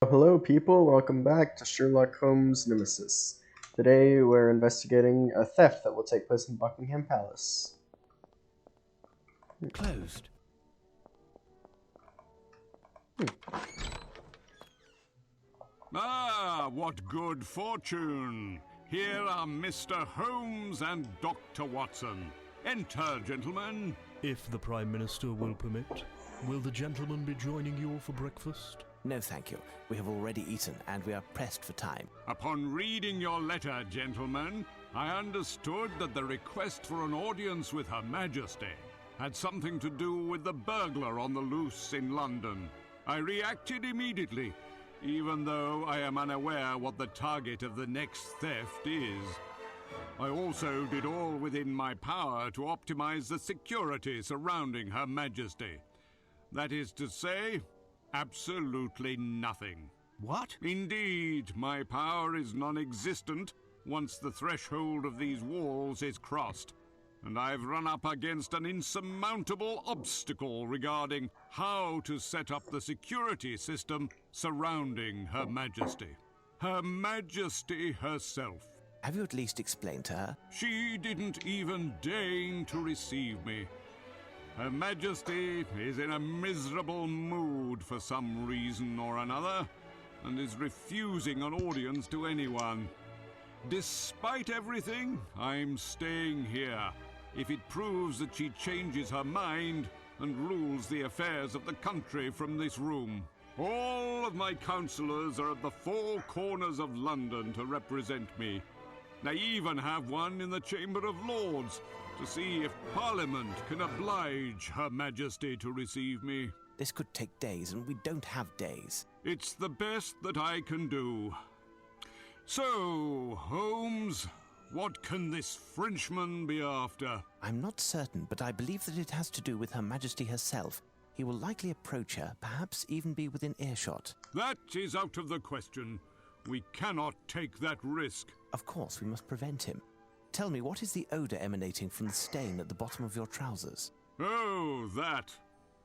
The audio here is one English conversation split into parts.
Hello, people. Welcome back to Sherlock Holmes Nemesis. Today, we're investigating a theft that will take place in Buckingham Palace. Closed. Ah, what good fortune! Here are Mr. Holmes and Dr. Watson. Enter, gentlemen. If the Prime Minister will permit, will the gentleman be joining you for breakfast? No, thank you. We have already eaten, and we are pressed for time. Upon reading your letter, gentlemen, I understood that the request for an audience with Her Majesty had something to do with the burglar on the loose in London. I reacted immediately, even though I am unaware what the target of the next theft is. I also did all within my power to optimize the security surrounding Her Majesty. That is to say, absolutely nothing. What? Indeed, my power is non-existent once the threshold of these walls is crossed, and I've run up against an insurmountable obstacle regarding how to set up the security system surrounding Her Majesty. Her Majesty herself. Have you at least explained to her? She didn't even deign to receive me. Her Majesty is in a miserable mood for some reason or another, and is refusing an audience to anyone. Despite everything, I'm staying here, if it proves that she changes her mind and rules the affairs of the country from this room. All of my councillors are at the four corners of London to represent me. They even have one in the Chamber of Lords, to see if Parliament can oblige Her Majesty to receive me. This could take days, and we don't have days. It's the best that I can do. So, Holmes, what can this Frenchman be after? I'm not certain, but I believe that it has to do with Her Majesty herself. He will likely approach her, perhaps even be within earshot. That is out of the question. We cannot take that risk. Of course, we must prevent him. Tell me, what is the odor emanating from the stain at the bottom of your trousers? Oh, that.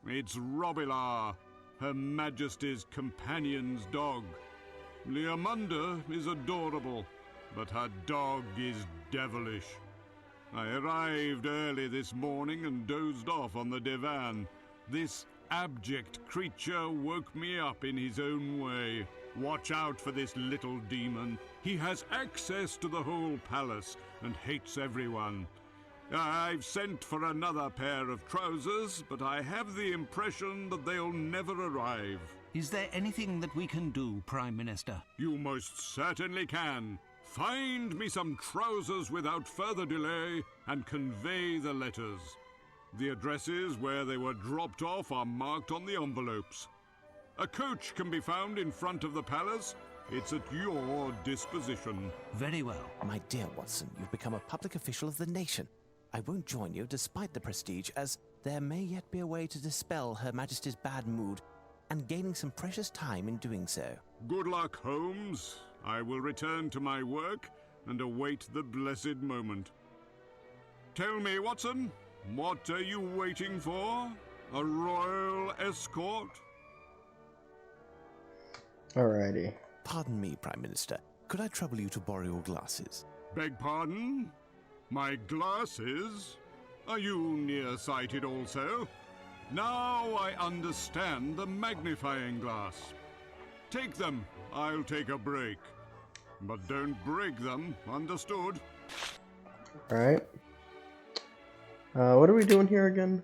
It's Robillard, Her Majesty's companion's dog. Leomunda is adorable, but her dog is devilish. I arrived early this morning and dozed off on the divan. This abject creature woke me up in his own way. Watch out for this little demon. He has access to the whole palace and hates everyone. I've sent for another pair of trousers, but I have the impression that they'll never arrive. Is there anything that we can do, Prime Minister? You most certainly can. Find me some trousers without further delay and convey the letters. The addresses where they were dropped off are marked on the envelopes. A coach can be found in front of the palace. It's at your disposition. Very well. My dear Watson, you've become a public official of the nation. I won't join you despite the prestige, as there may yet be a way to dispel Her Majesty's bad mood, and gaining some precious time in doing so. Good luck, Holmes. I will return to my work and await the blessed moment. Tell me, Watson, what are you waiting for? A royal escort? Alrighty. Pardon me, Prime Minister. Could I trouble you to borrow your glasses? Beg pardon? My glasses? Are you nearsighted also? Now I understand the magnifying glass. Take them. I'll take a break. But don't break them, understood? Alright. What are we doing here again?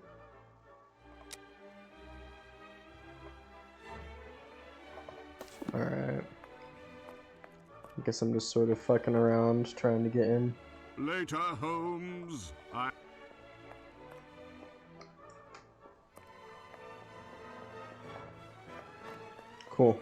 Alright. I guess I'm just sort of fucking around, trying to get in. Later, Holmes. Cool.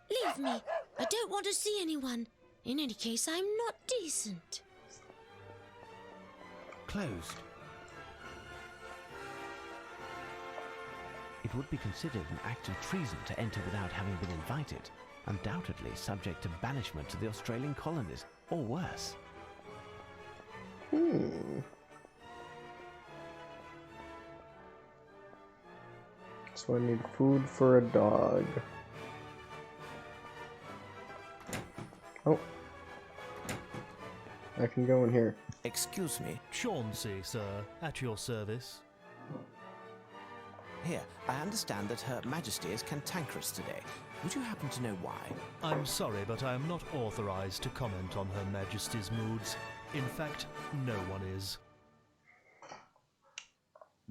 Leave me. I don't want to see anyone. In any case, I'm not decent. Closed. It would be considered an act of treason to enter without having been invited. Undoubtedly subject to banishment to the Australian colonies, or worse. So I need food for a dog. Oh. I can go in here. Excuse me. Chauncey, sir, at your service. Here, I understand that Her Majesty is cantankerous today. Would you happen to know why? I'm sorry, but I am not authorized to comment on Her Majesty's moods. In fact, no one is.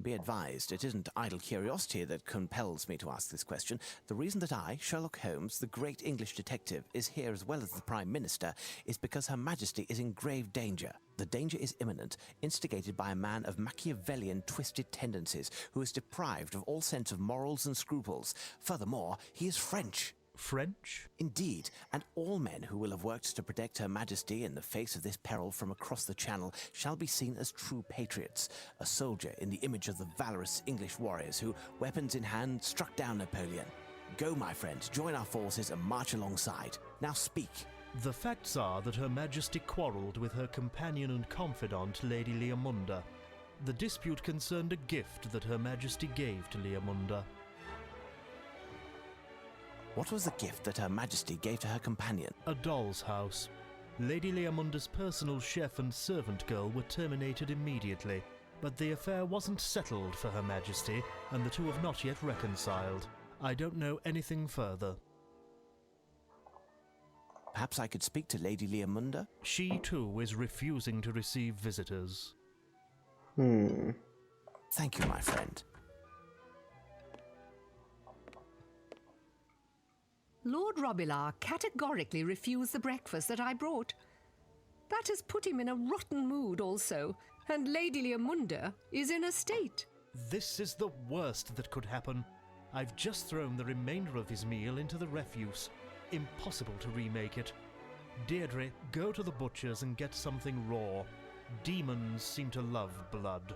Be advised, it isn't idle curiosity that compels me to ask this question. The reason that I, Sherlock Holmes, the great English detective, is here as well as the Prime Minister is because Her Majesty is in grave danger. The danger is imminent, instigated by a man of Machiavellian twisted tendencies who is deprived of all sense of morals and scruples. Furthermore, he is French. French? Indeed, and all men who will have worked to protect Her Majesty in the face of this peril from across the Channel shall be seen as true patriots, a soldier in the image of the valorous English warriors who, weapons in hand, struck down Napoleon. Go, my friend, join our forces and march alongside. Now speak. The facts are that Her Majesty quarrelled with her companion and confidant, Lady Leomunda. The dispute concerned a gift that Her Majesty gave to Leomunda. What was the gift that Her Majesty gave to her companion? A doll's house. Lady Leomunda's personal chef and servant girl were terminated immediately, but the affair wasn't settled for Her Majesty, and the two have not yet reconciled. I don't know anything further. Perhaps I could speak to Lady Leomunda? She, too, is refusing to receive visitors. Thank you, my friend. Lord Robillard categorically refused the breakfast that I brought. That has put him in a rotten mood also, and Lady Leomunda is in a state. This is the worst that could happen. I've just thrown the remainder of his meal into the refuse. Impossible to remake it. Deirdre, go to the butcher's and get something raw. Demons seem to love blood.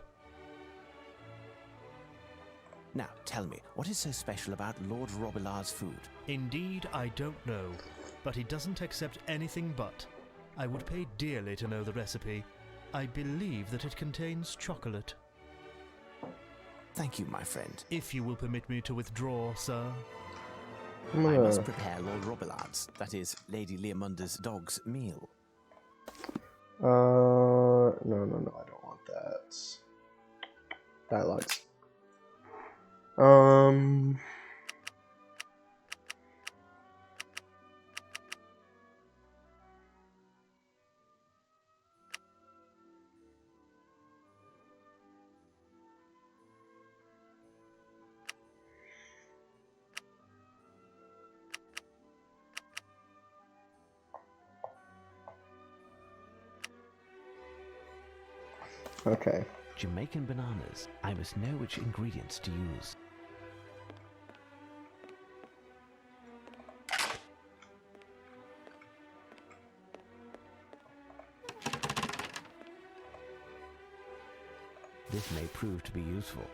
Now, tell me, what is so special about Lord Robillard's food? Indeed, I don't know, but he doesn't accept anything but. I would pay dearly to know the recipe. I believe that it contains chocolate. Thank you, my friend. If you will permit me to withdraw, sir. I must prepare Lord Robillard's, that is, Lady Leomunda's dog's meal. No, I don't want that. Dialogues. Okay. Jamaican bananas. I must know which ingredients to use. This may prove to be useful.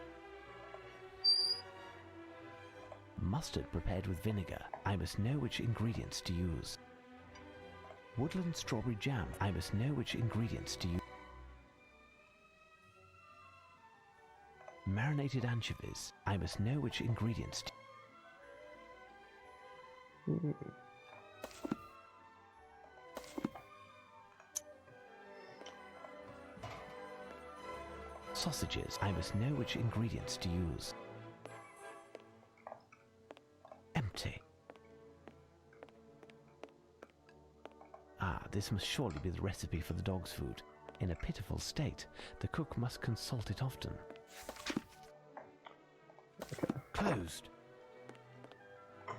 Mustard prepared with vinegar. I must know which ingredients to use. Woodland strawberry jam. I must know which ingredients to use. Marinated anchovies. I must know which ingredients to... Sausages. I must know which ingredients to use. Empty. Ah, this must surely be the recipe for the dog's food. In a pitiful state, the cook must consult it often. Closed.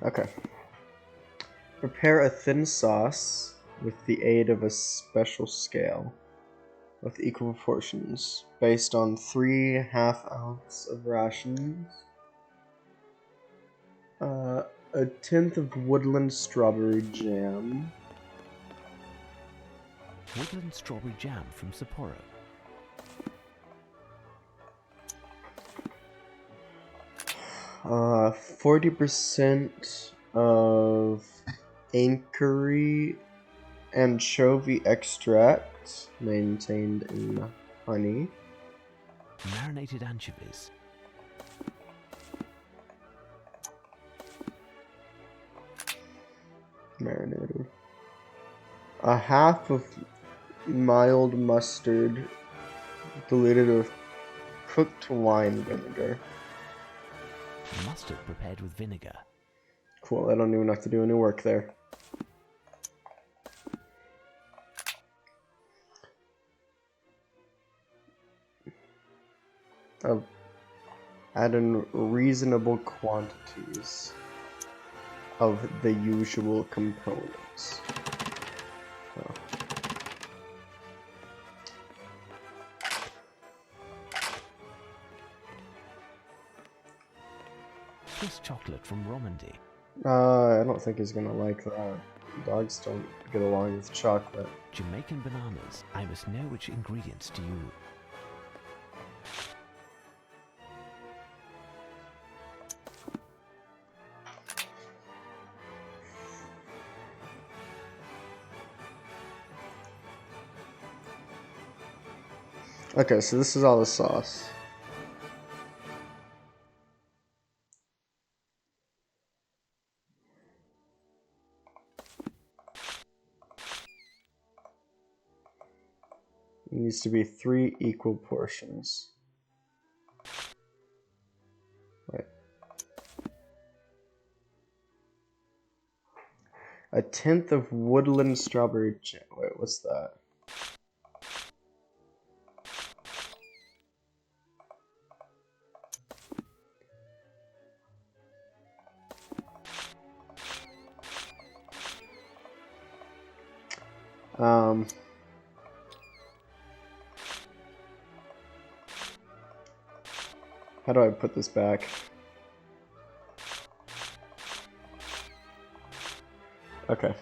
Okay. Prepare a thin sauce with the aid of a special scale with equal proportions based on 3 1/2 ounce of rations, a 1/10 of woodland strawberry jam, Woodland strawberry jam from Sapporo. 40% of Anchory anchovy extract maintained in honey. Marinated anchovies. Marinated. A half of mild mustard diluted with cooked wine vinegar. Mustard prepared with vinegar. Cool, I don't even have to do any work there. Add in reasonable quantities of the usual components. Oh. Swiss chocolate from Romandy. I don't think he's gonna like that. Dogs don't get along with chocolate. Jamaican bananas. I must know which ingredients to use. Okay, so this is all the sauce. It needs to be 3 equal portions. Wait. A tenth of woodland strawberry jam. Wait, what's that? How do I put this back? Okay.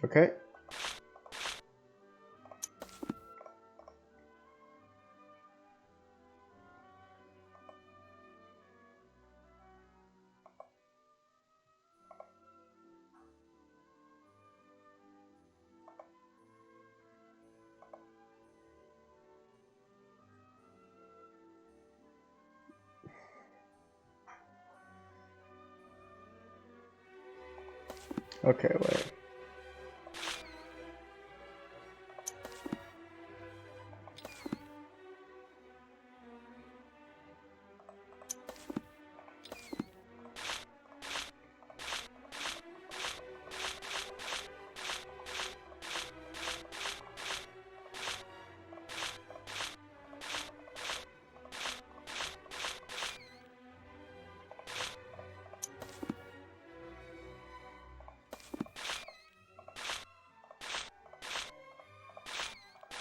Okay. Okay, wait.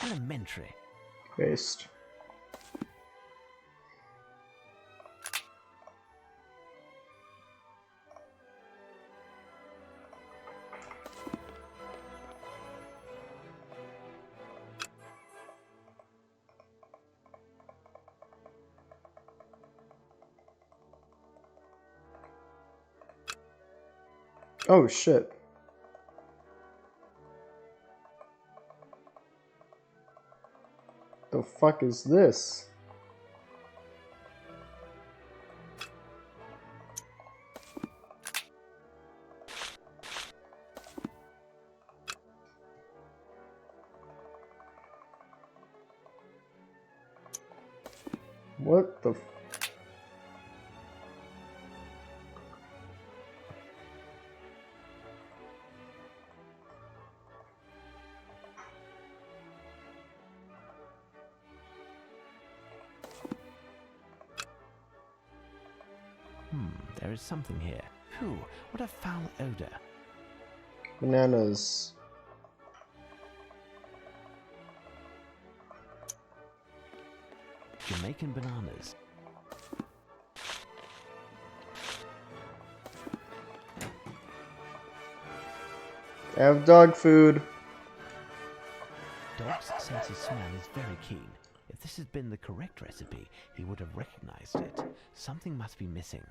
Elementary. Paste. Oh shit. The fuck is this? What the There is something here. Phew, what a foul odor. bananas? Jamaican bananas. I have dog food. Dog's sense of smell is very keen. If this had been the correct recipe, he would have recognized it. Something must be missing.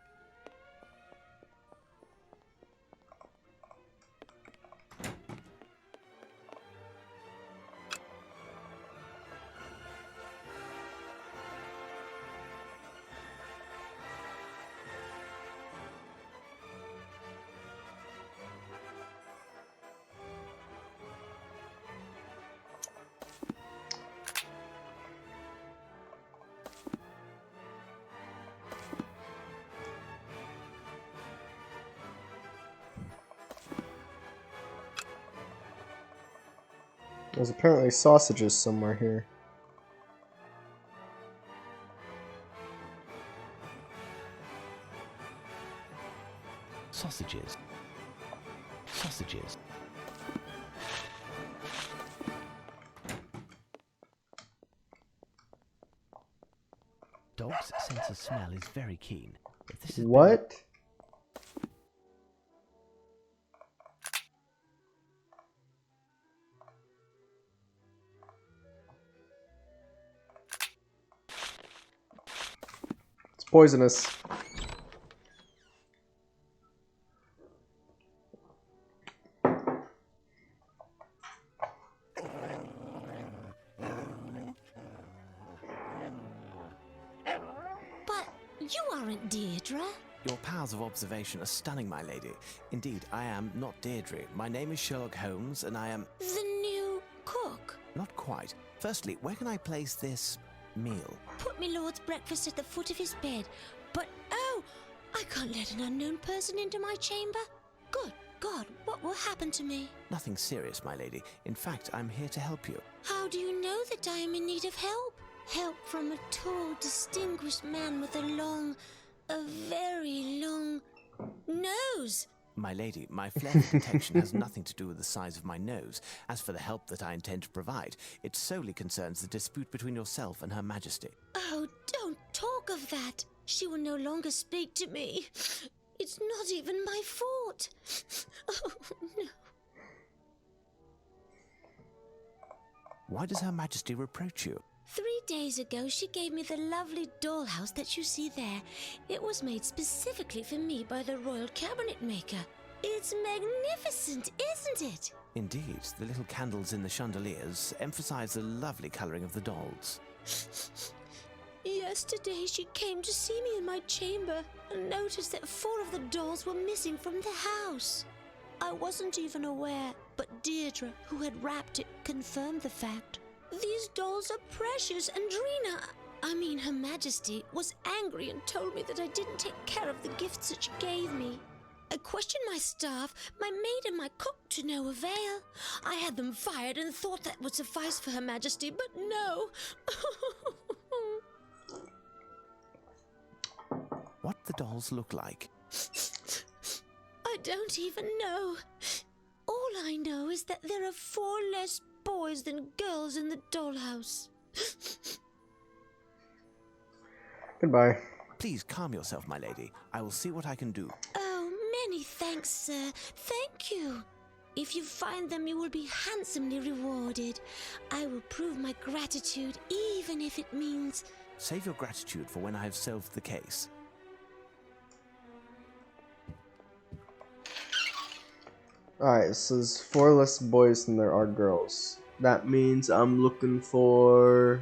There's apparently sausages somewhere here. Sausages. Sausages. Dog's sense of smell is very keen. If this had been What? It's poisonous. But you aren't Deirdre. Your powers of observation are stunning, my lady. Indeed, I am not Deirdre. My name is Sherlock Holmes, and I am... The new cook. Not quite. Firstly, where can I place this meal? Put me lord's breakfast at the foot of his bed. But, oh, I can't let an unknown person into my chamber. Good God, what will happen to me? Nothing serious, my lady. In fact, I'm here to help you. How do you know that I am in need of help? Help from a tall, distinguished man with a very long nose. My lady, my flare of detection has nothing to do with the size of my nose. As for the help that I intend to provide, it solely concerns the dispute between yourself and Her Majesty. Oh, don't talk of that. She will no longer speak to me. It's not even my fault. Oh, no. Why does Her Majesty reproach you? 3 days ago, she gave me the lovely dollhouse that you see there. It was made specifically for me by the royal cabinet maker. It's magnificent, isn't it? Indeed, the little candles in the chandeliers emphasize the lovely coloring of the dolls. Yesterday, she came to see me in my chamber and noticed that 4 of the dolls were missing from the house. I wasn't even aware, but Deirdre, who had wrapped it, confirmed the fact. These dolls are precious, and Her Majesty, was angry and told me that I didn't take care of the gifts that she gave me. I questioned my staff, my maid and my cook to no avail. I had them fired and thought that would suffice for Her Majesty, but no. What the dolls look like? I don't even know. All I know is that there are 4 less boys than girls in the dollhouse. Goodbye. Please calm yourself, my lady. I will see what I can do. Oh, many thanks, sir. Thank you. If you find them, you will be handsomely rewarded. I will prove my gratitude, even if it means... Save your gratitude for when I have solved the case. Alright, so there's 4 less boys than there are girls. That means I'm looking for...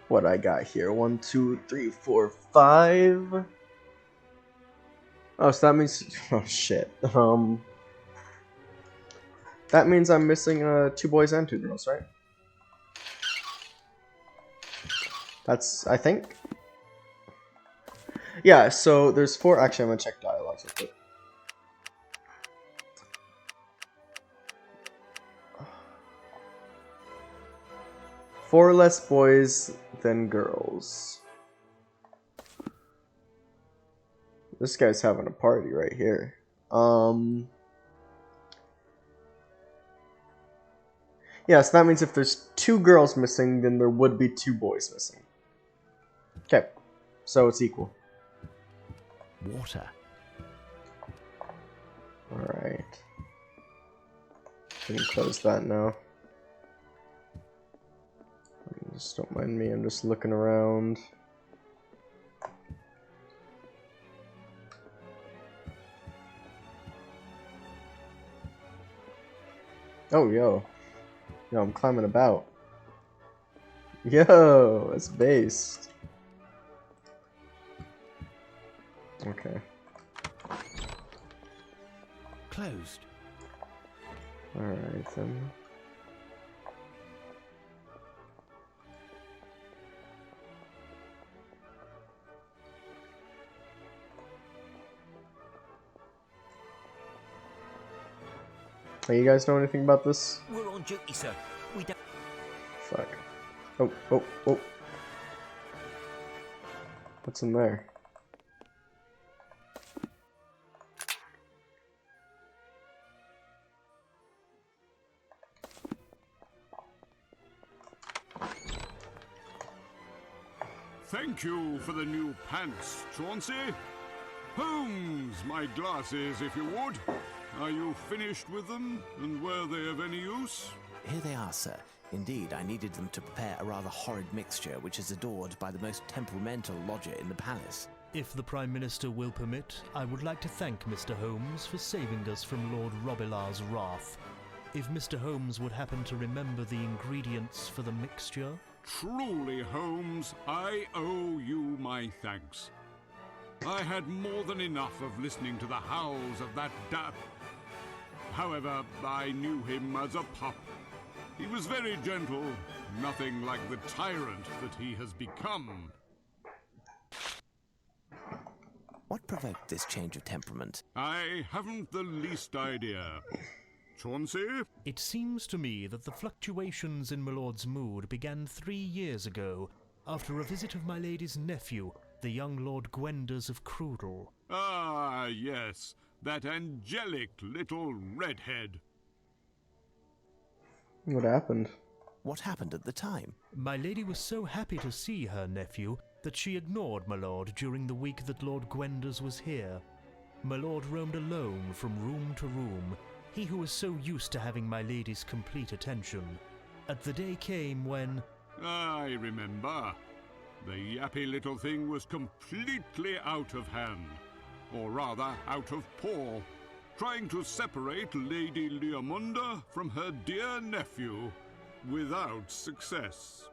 what I got here. 1, 2, 3, 4, 5. Oh, so that means... oh, shit. That means I'm missing 2 boys and 2 girls, right? That's, I think. Yeah, so there's 4. Actually, I'm gonna check dialogues real quick. Four less boys than girls. This guy's having a party right here. Yeah, so that means if there's 2 girls missing, then there would be 2 boys missing. Okay, so it's equal. Water. Alright. We can close that now. Just don't mind me, I'm just looking around. Oh, yo. Yo, I'm climbing about. Yo, it's based. Okay. Closed. Alright then. Hey, you guys know anything about this? We're on duty, sir. We don't... Fuck. Oh, oh, oh. What's in there? Thank you for the new pants, Chauncey. Holmes, my glasses, if you would. Are you finished with them, and were they of any use? Here they are, sir. Indeed, I needed them to prepare a rather horrid mixture which is adored by the most temperamental lodger in the palace. If the Prime Minister will permit, I would like to thank Mr. Holmes for saving us from Lord Robilar's wrath. If Mr. Holmes would happen to remember the ingredients for the mixture... Truly, Holmes, I owe you my thanks. I had more than enough of listening to the howls of that However, I knew him as a pup. He was very gentle, nothing like the tyrant that he has become. What provoked this change of temperament? I haven't the least idea. Chauncey? It seems to me that the fluctuations in my lord's mood began 3 years ago, after a visit of my lady's nephew, the young Lord Gwenders of Crudel. Ah, yes, that angelic little redhead. What happened? What happened at the time? My lady was so happy to see her nephew that she ignored my lord during the week that Lord Gwenders was here. My lord roamed alone from room to room, he who was so used to having my lady's complete attention. At the day came when... I remember. The yappy little thing was completely out of hand. Or rather, out of paw. Trying to separate Lady Leomunda from her dear nephew. Without success.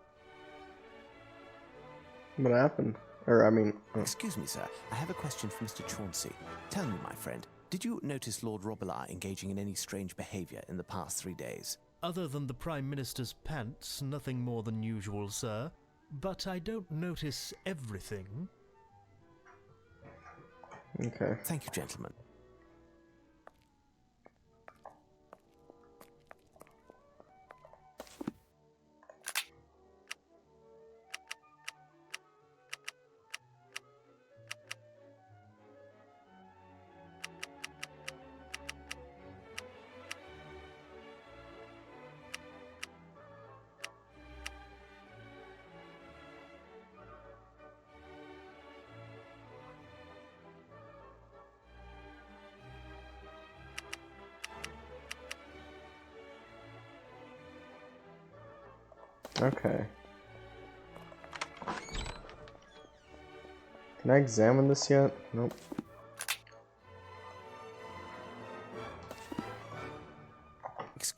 What happened? Or, I mean... Excuse me, sir. I have a question for Mr. Chauncey. Tell me, my friend, did you notice Lord Robilar engaging in any strange behaviour in the past 3 days? Other than the Prime Minister's pants, nothing more than usual, sir. But I don't notice everything. Okay. Thank you, gentlemen. Okay. Can I examine this yet? Nope.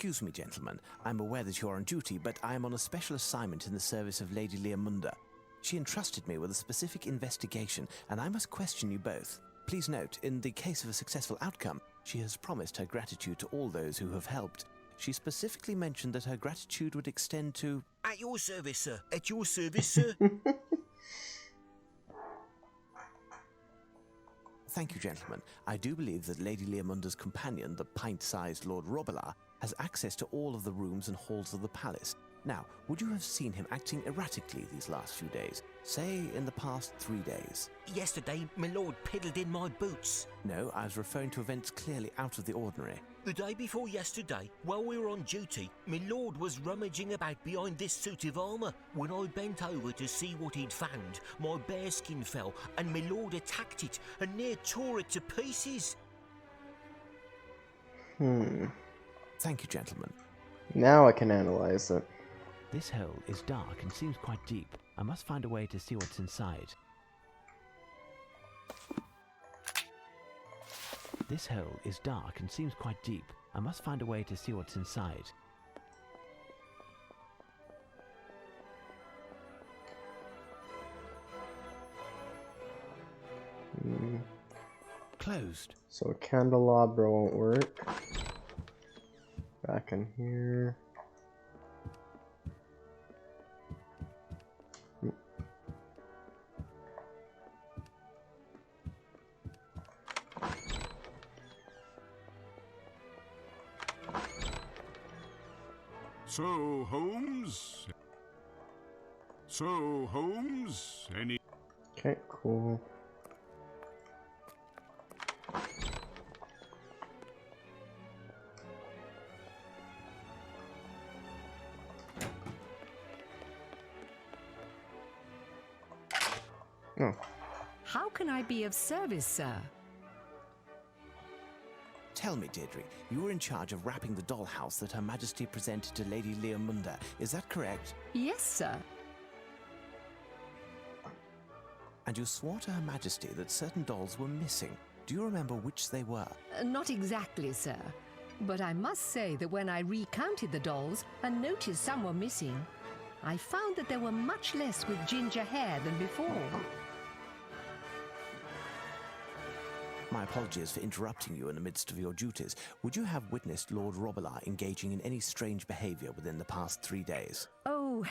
Excuse me, gentlemen. I'm aware that you're on duty, but I am on a special assignment in the service of Lady Leomunda. She entrusted me with a specific investigation, and I must question you both. Please note, in the case of a successful outcome, she has promised her gratitude to all those who have helped. She specifically mentioned that her gratitude would extend to... At your service, sir. At your service, sir. Thank you, gentlemen. I do believe that Lady Leomunda's companion, the pint-sized Lord Robillard, has access to all of the rooms and halls of the palace. Now, would you have seen him acting erratically these last few days? Say, in the past 3 days? Yesterday, my lord piddled in my boots. No, I was referring to events clearly out of the ordinary. The day before yesterday, while we were on duty, my lord was rummaging about behind this suit of armour. When I bent over to see what he'd found, my bearskin fell, and my lord attacked it and near tore it to pieces. Thank you, gentlemen. Now I can analyze it. This hole is dark and seems quite deep. I must find a way to see what's inside. This hole is dark and seems quite deep. I must find a way to see what's inside. Closed. So a candelabra won't work. Back in here. So, Holmes, any... Okay, cool. Oh. How can I be of service, sir? Tell me, Deirdre, you were in charge of wrapping the dollhouse that Her Majesty presented to Lady Leomunda. Is that correct? Yes, sir. And you swore to Her Majesty that certain dolls were missing. Do you remember which they were? Not exactly, sir. But I must say that when I recounted the dolls and noticed some were missing, I found that there were much less with ginger hair than before. My apologies for interrupting you in the midst of your duties. Would you have witnessed Lord Robillard engaging in any strange behaviour within the past 3 days? Oh,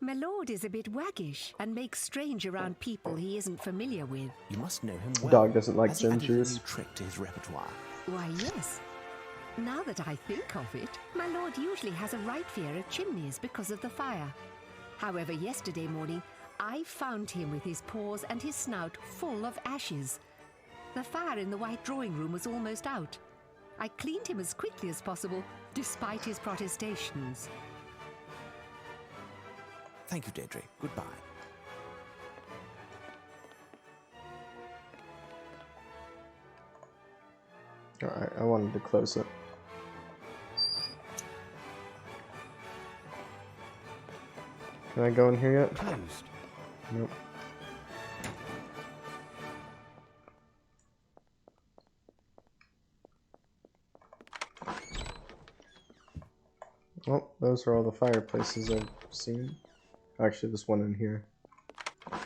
my lord is a bit waggish and makes strange around people he isn't familiar with. You must know him well. Dog doesn't like Has he added a gingers. new trick to his repertoire? Why, yes. Now that I think of it, my lord usually has a right fear of chimneys because of the fire. However, yesterday morning, I found him with his paws and his snout full of ashes. The fire in the white drawing room was almost out. I cleaned him as quickly as possible, despite his protestations. Thank you, Deirdre. Goodbye. Alright, I wanted to close it. Can I go in here yet? Closed. Nope. Oh, those are all the fireplaces I've seen. Actually, there's one in here. A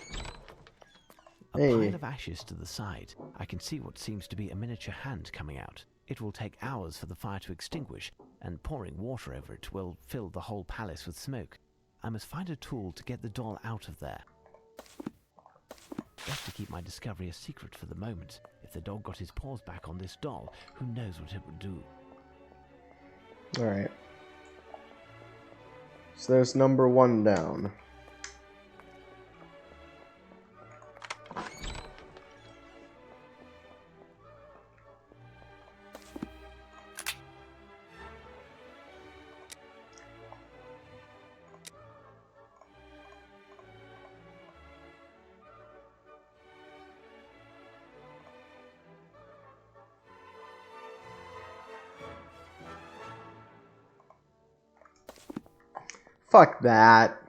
Hey. pile of ashes to the side. I can see what seems to be a miniature hand coming out. It will take hours for the fire to extinguish, and pouring water over it will fill the whole palace with smoke. I must find a tool to get the doll out of there. Best to keep my discovery a secret for the moment. If the dog got his paws back on this doll, who knows what it would do. Alright. So there's number 1 down. Fuck that.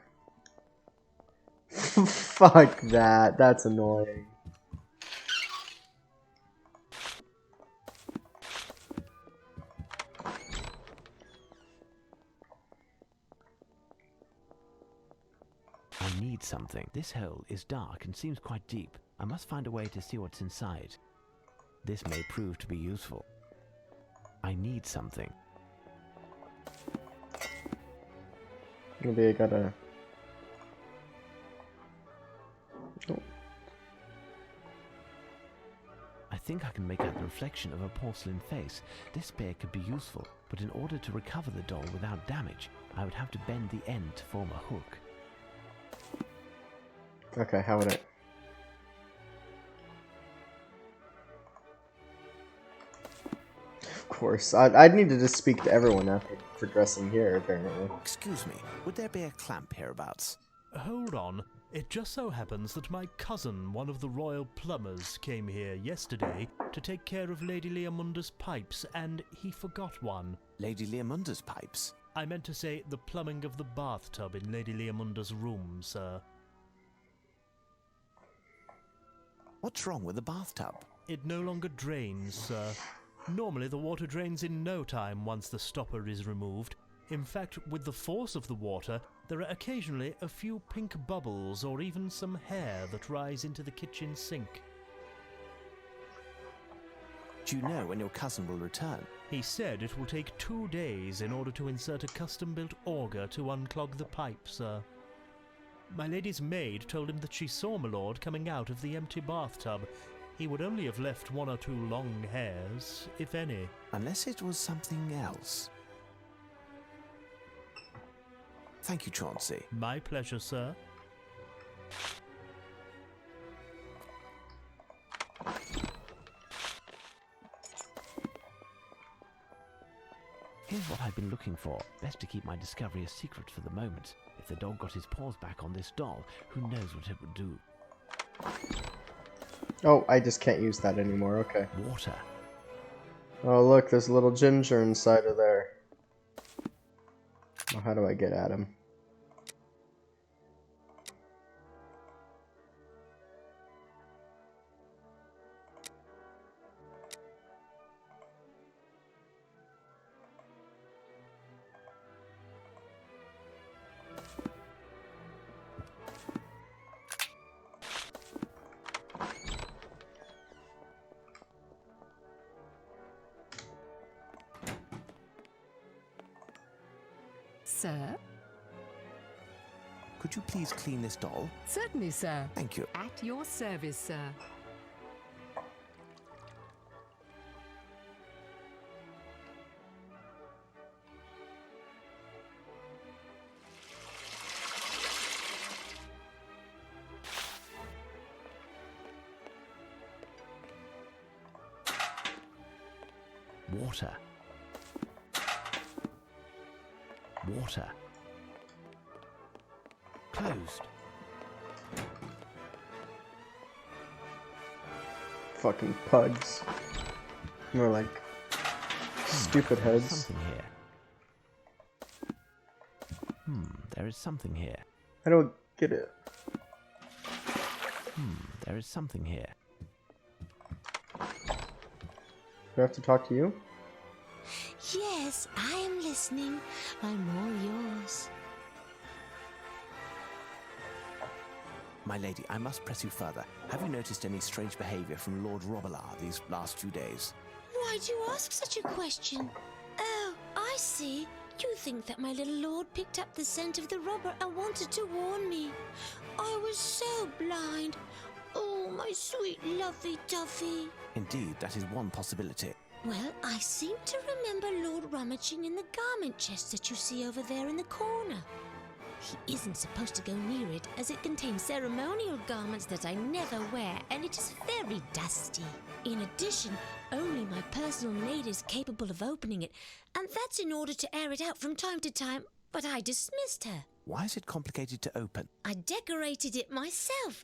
Fuck that. That's annoying. something. This hole is dark and seems quite deep. I must find a way to see what's inside. This may prove to be useful. I need something. Maybe I gotta... Oh. I think I can make out the reflection of a porcelain face. This spear could be useful, but in order to recover the doll without damage, I would have to bend the end to form a hook. Okay, how would I... Of course. I'd need to just speak to everyone after progressing here, apparently. Excuse me, would there be a clamp hereabouts? Hold on. It just so happens that my cousin, one of the royal plumbers, came here yesterday to take care of Lady Leamunda's pipes, and he forgot one. Lady Leamunda's pipes? I meant to say the plumbing of the bathtub in Lady Leamunda's room, sir. What's wrong with the bathtub? It no longer drains, sir. Normally the water drains in no time once the stopper is removed. In fact, with the force of the water, there are occasionally a few pink bubbles or even some hair that rise into the kitchen sink. Do you know when your cousin will return? He said it will take 2 days in order to insert a custom-built auger to unclog the pipe, sir. My lady's maid told him that she saw my lord coming out of the empty bathtub. He would only have left 1 or 2 long hairs, if any. Unless it was something else. Thank you, Chauncey. My pleasure, sir. Here's what I've been looking for. Best to keep my discovery a secret for the moment. If the dog got his paws back on this doll, who knows what it would do. Oh, I just can't use that anymore, okay. Water. Oh look, there's a little ginger inside of there. Well, how do I get at him? Sir? Could you please clean this doll? Certainly, sir. Thank you. At your service, sir. Water. Water. Closed. Fucking pugs. More like stupid heads. Something here. There is something here. I don't get it. There is something here. Do I have to talk to you? Yes, I am listening. I'm all yours. My lady, I must press you further. Have you noticed any strange behavior from Lord Robillard these last 2 days? Why do you ask such a question? Oh, I see. You think that my little lord picked up the scent of the robber and wanted to warn me. I was so blind. Oh, my sweet lovey Duffy. Indeed, that is one possibility. Well, I seem to remember Lord rummaging in the garment chest that you see over there in the corner. He isn't supposed to go near it, as it contains ceremonial garments that I never wear, and it is very dusty. In addition, only my personal maid is capable of opening it, and that's in order to air it out from time to time, but I dismissed her. Why is it complicated to open? I decorated it myself,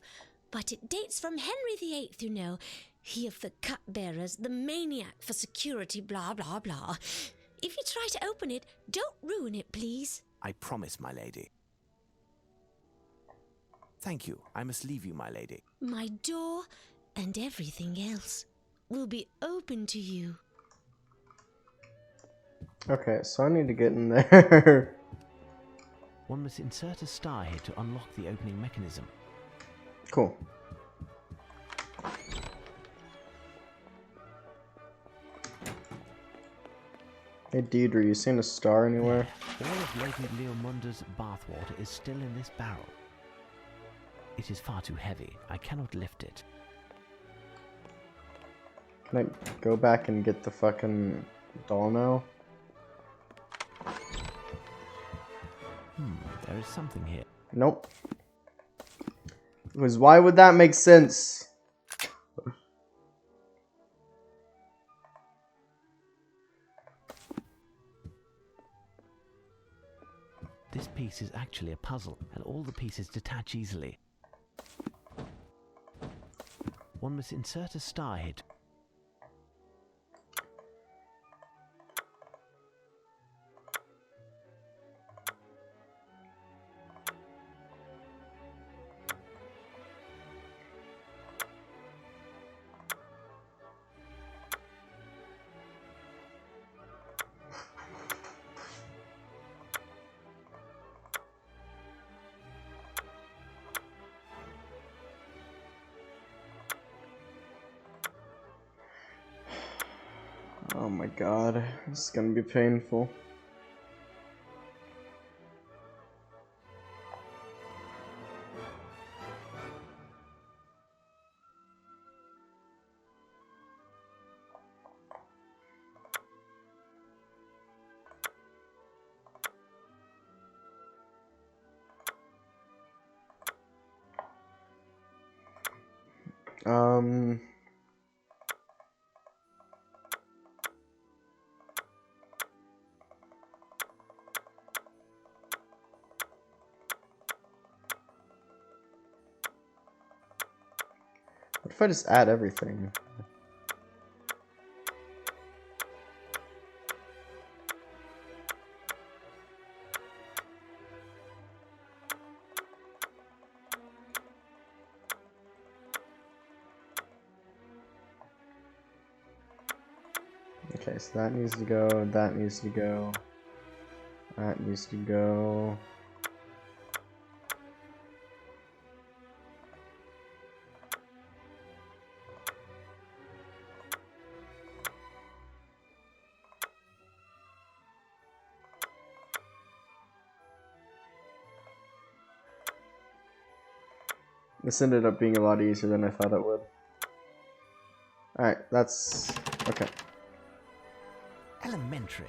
but it dates from Henry VIII, you know. He of the cupbearers, the maniac for security, blah, blah, blah. If you try to open it, don't ruin it, please. I promise, my lady. Thank you. I must leave you, my lady. My door and everything else will be open to you. Okay, so I need to get in there. One must insert a star here to unlock the opening mechanism. Cool. Hey Deidre, you seen a star anywhere? All of Lady Leomunda's bathwater is still in this barrel. It is far too heavy. I cannot lift it. Can I go back and get the fucking doll now? There is something here. Nope. Because why would that make sense? This piece is actually a puzzle, and all the pieces detach easily. One must insert a star here. Oh my god, this is gonna be painful. What if I just add everything? Okay, so that needs to go, that needs to go, that needs to go. This ended up being a lot easier than I thought it would. Alright, that's... okay. Elementary.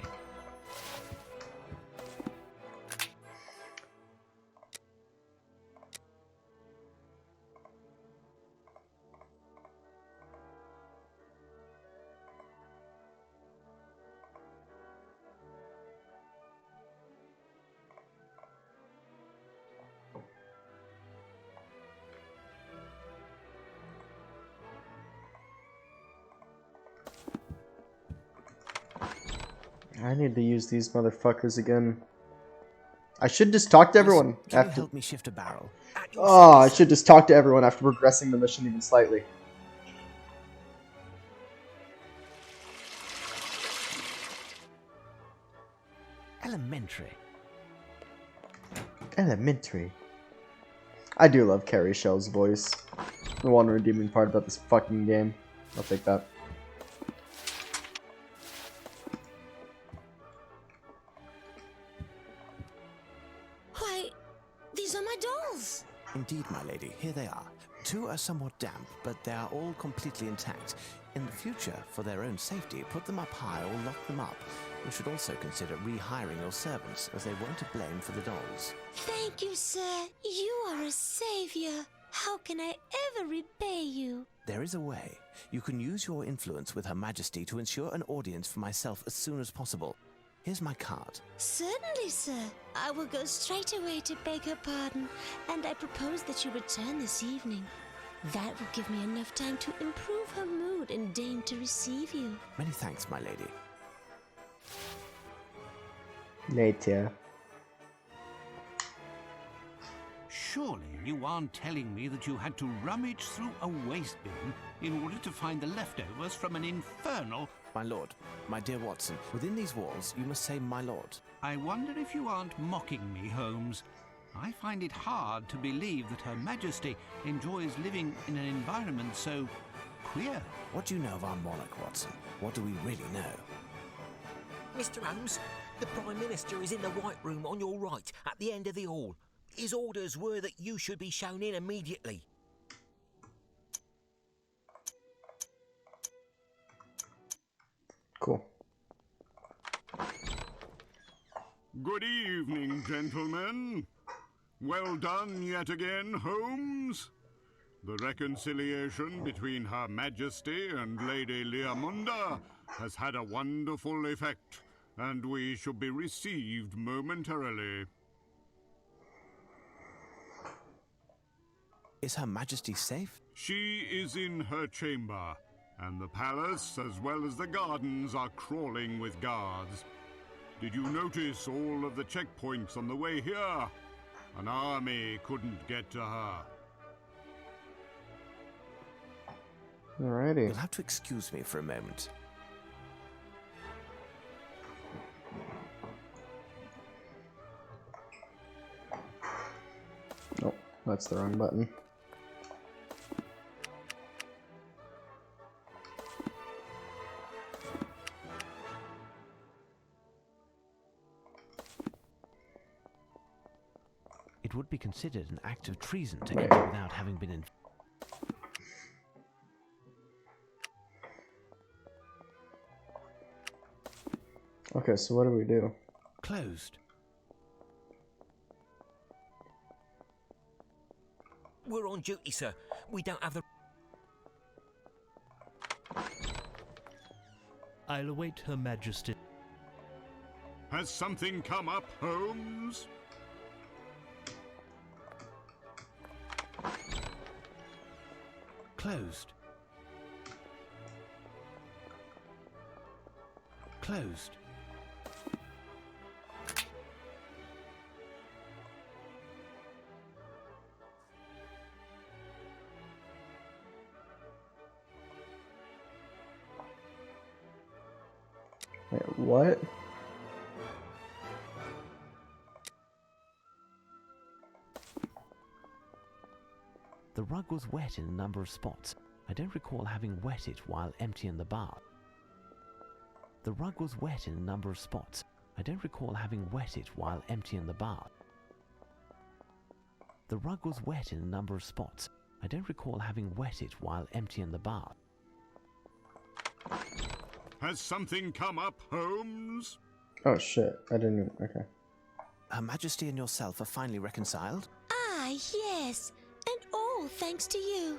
I need to use these motherfuckers again. I should just talk to everyone Can you after... help me shift a barrel? Oh, I should just talk to everyone after progressing the mission even slightly. Elementary. Elementary. I do love Carrie Shell's voice. The one redeeming part about this fucking game. I'll take that. Why, these are my dolls. Indeed, my lady, here they are. Two are somewhat damp, but they are all completely intact. In the future, for their own safety, put them up high or lock them up. You should also consider rehiring your servants, as they weren't to blame for the dolls. Thank you, sir. You are a savior. How can I ever repay you? There is a way. You can use your influence with Her Majesty to ensure an audience for myself as soon as possible. Here's my card. Certainly, sir. I will go straight away to beg her pardon, and I propose that you return this evening. That will give me enough time to improve her mood and deign to receive you. Many thanks, my lady. Later. Surely you aren't telling me that you had to rummage through a waste bin in order to find the leftovers from an infernal My lord, my dear Watson, within these walls you must say my lord. I wonder if you aren't mocking me, Holmes. I find it hard to believe that Her Majesty enjoys living in an environment so queer. What do you know of our monarch, Watson? What do we really know? Mr. Holmes, the Prime Minister is in the White Room on your right, at the end of the hall. His orders were that you should be shown in immediately. Cool. Good evening, gentlemen. Well done yet again, Holmes. The reconciliation between Her Majesty and Lady Leamunda has had a wonderful effect, and we should be received momentarily. Is Her Majesty safe? She is in her chamber, and the palace as well as the gardens are crawling with guards. Did you notice all of the checkpoints on the way here? An army couldn't get to her. Alrighty. You'll have to excuse me for a moment. Nope, that's the wrong button. It would be considered an act of treason to Right. enter without having been informed. Okay, so what do we do? Closed. We're on duty, sir. We don't have the... I'll await Her Majesty. Has something come up, Holmes? Closed. Closed. Wait, what? The rug was wet in a number of spots. I don't recall having wet it while emptying the bath. The rug was wet in a number of spots. I don't recall having wet it while emptying the bath. The rug was wet in a number of spots. I don't recall having wet it while emptying the bath. Has something come up, Holmes? Oh shit, I didn't even... Okay. Her Majesty and yourself are finally reconciled? Ah, yes, and all thanks to you.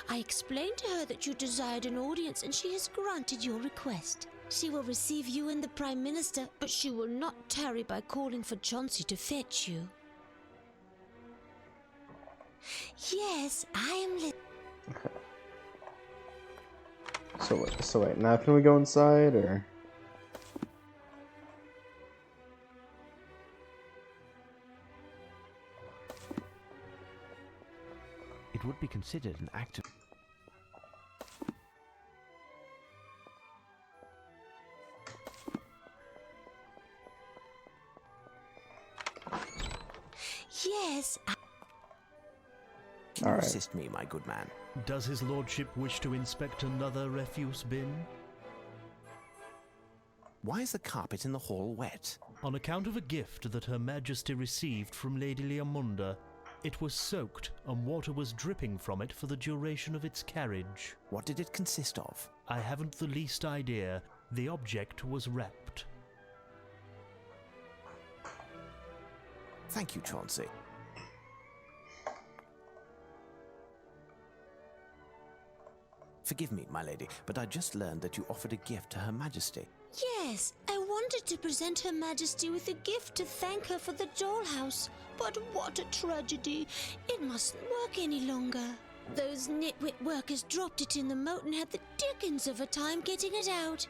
I explained to her that you desired an audience, and she has granted your request. She will receive you and the Prime Minister, but she will not tarry by calling for Chauncey to fetch you. Yes, I am So wait, now can we go inside, or? It would be considered an act of... Yes, Can you Alright. assist me, my good man? Does his lordship wish to inspect another refuse bin? Why is the carpet in the hall wet? On account of a gift that Her Majesty received from Lady Leamunda, it was soaked and water was dripping from it for the duration of its carriage. What did it consist of? I haven't the least idea. The object was wrapped. Thank you, Chauncey. Forgive me, my lady, but I just learned that you offered a gift to Her Majesty. yes, I wanted to present Her Majesty with a gift to thank her for the dollhouse. But what a tragedy. It mustn't work any longer. Those nitwit workers dropped it in the moat and had the dickens of a time getting it out.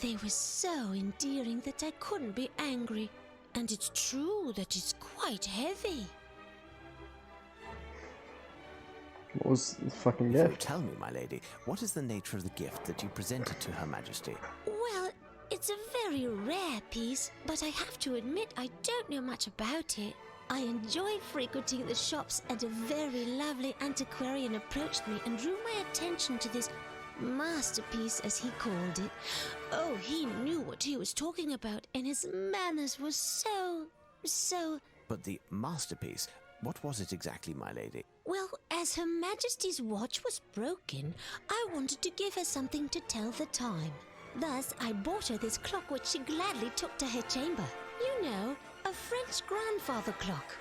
They were so endearing that I couldn't be angry. And it's true that it's quite heavy. What was the fucking If you'll gift? tell me, my lady, what is the nature of the gift that you presented to Her Majesty? Well, it's a very rare piece, but I have to admit I don't know much about it. I enjoyed frequenting the shops, and a very lovely antiquarian approached me and drew my attention to this masterpiece, as he called it. Oh, he knew what he was talking about, and his manners were so... But the masterpiece, what was it exactly, my lady? Well, as Her Majesty's watch was broken, I wanted to give her something to tell the time. Thus, I bought her this clock, which she gladly took to her chamber. You know, a French grandfather clock.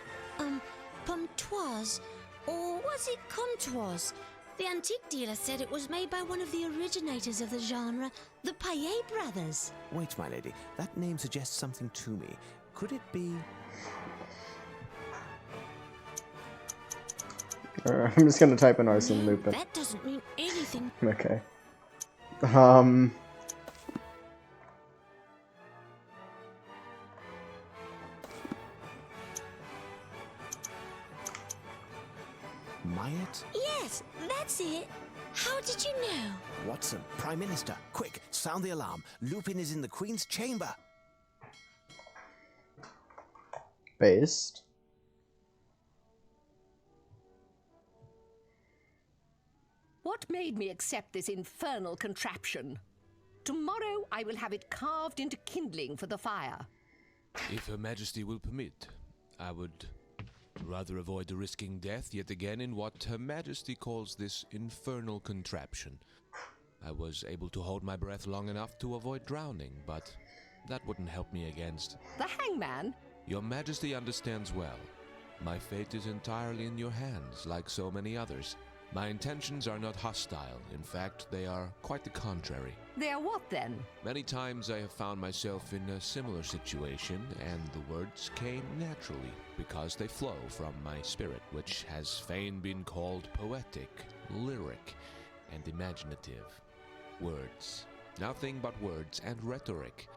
Pontoise, or was it Comptoise? The antique dealer said it was made by one of the originators of the genre, the Paillet brothers. Wait, my lady, that name suggests something to me. Could it be... I'm just gonna type in Arsene Lupin. That doesn't mean anything. Okay. Myatt? Yes, that's it. How did you know? Watson, Prime Minister, quick, sound the alarm. Lupin is in the Queen's chamber. Based. What made me accept this infernal contraption? Tomorrow I will have it carved into kindling for the fire. If Her Majesty will permit, I would rather avoid risking death yet again in what Her Majesty calls this infernal contraption. I was able to hold my breath long enough to avoid drowning, but that wouldn't help me against... The hangman? Your Majesty understands well. My fate is entirely in your hands, like so many others. My intentions are not hostile. In fact, they are quite the contrary. They are what, then? Many times I have found myself in a similar situation, and the words came naturally, because they flow from my spirit, which has fain been called poetic, lyric, and imaginative. Words. Nothing but words and rhetoric,